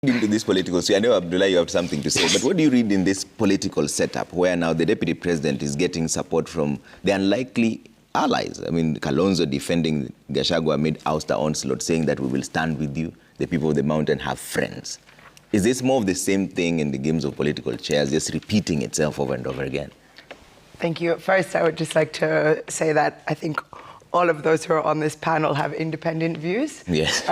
Into this political, so I know, Abdullah, you have something to say, but what do you read in this political setup where now the deputy president is getting support from the unlikely allies? I mean, Kalonzo defending Gachagua amid ouster onslaught, saying that we will stand with you, the people of the mountain have friends. Is this more of the same thing in the games of political chairs, just repeating itself over and over again? Thank you. First, I would just like to say that I think all of those who are on this panel have independent views. Yes.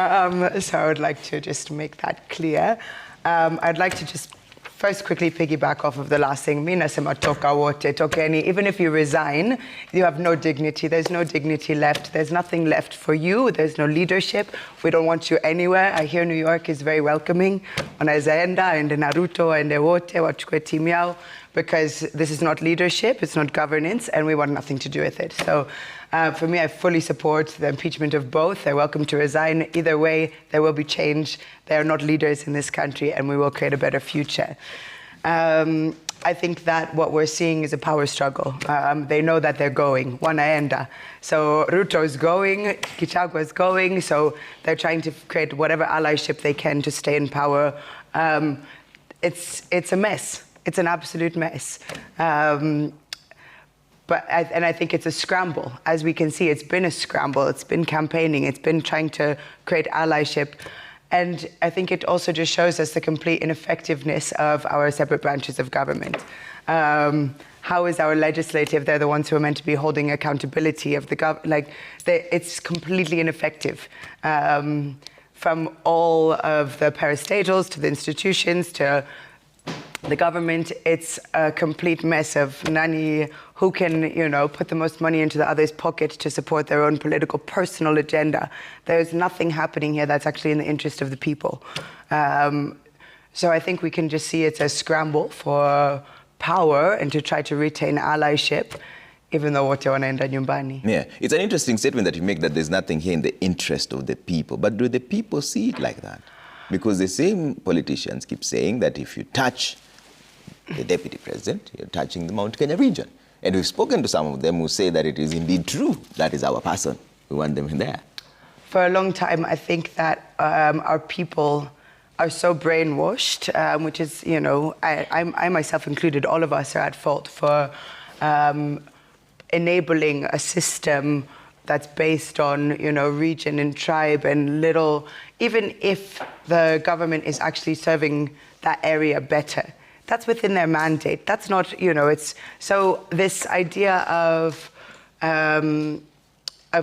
So I would like to just make that clear. I'd like to just first quickly piggyback off of the last thing. Even if you resign, you have no dignity. There's no dignity left. There's nothing left for you. There's no leadership. We don't want you anywhere. I hear New York is very welcoming. Wanazaenda and Naruto and wote wachukue timu yao, because this is not leadership, it's not governance, and we want nothing to do with it. So for me, I fully support the impeachment of both. They're welcome to resign. Either way, there will be change. They are not leaders in this country, and we will create a better future. I think that what we're seeing is a power struggle. They know that they're going, wanaenda. So Ruto is going, Gachagua is going, so they're trying to create whatever allyship they can to stay in power. It's a mess. It's an absolute mess. I think it's a scramble. As we can see, it's been a scramble. It's been campaigning. It's been trying to create allyship. And I think it also just shows us the complete ineffectiveness of our separate branches of government. How is our legislative? They're the ones who are meant to be holding accountability of the government. It's completely ineffective. From all of the parastatals to the institutions to the government, it's a complete mess of nani who can, put the most money into the other's pocket to support their own political, personal agenda. There's nothing happening here that's actually in the interest of the people. So I think we can just see it's a scramble for power and to try to retain allyship, even though wote wanaenda nyumbani. Yeah, it's an interesting statement that you make, that there's nothing here in the interest of the people. But do the people see it like that? Because the same politicians keep saying that if you touch the deputy president, you're touching the Mount Kenya region. And we've spoken to some of them who say that it is indeed true. That is our person. We want them in there. For a long time, I think that our people are so brainwashed, which is, I myself included, all of us are at fault for enabling a system that's based on, region and tribe and little, even if the government is actually serving that area better. That's within their mandate. That's not, it's, so this idea of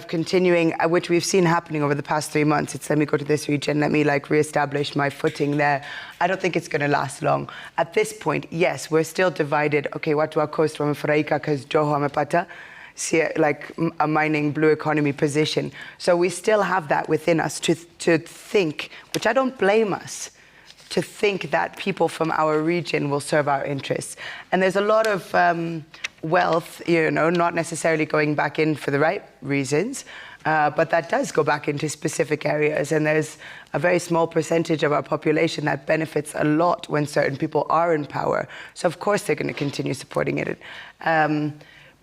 continuing, which we've seen happening over the past 3 months, it's let me go to this region, let me reestablish my footing there. I don't think it's gonna last long. At this point, yes, we're still divided. Okay, watu wa coast wamefurahika because Joho amepata a mining blue economy position. So we still have that within us to think, which I don't blame us, to think that people from our region will serve our interests. And there's a lot of wealth, not necessarily going back in for the right reasons, but that does go back into specific areas. And there's a very small percentage of our population that benefits a lot when certain people are in power. So of course they're going to continue supporting it.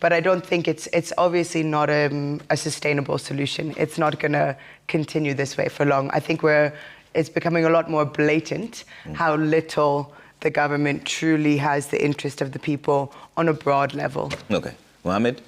But I don't think it's obviously not a sustainable solution. It's not going to continue this way for long. I think it's becoming a lot more blatant how little the government truly has the interest of the people on a broad level. Okay. Mohammed?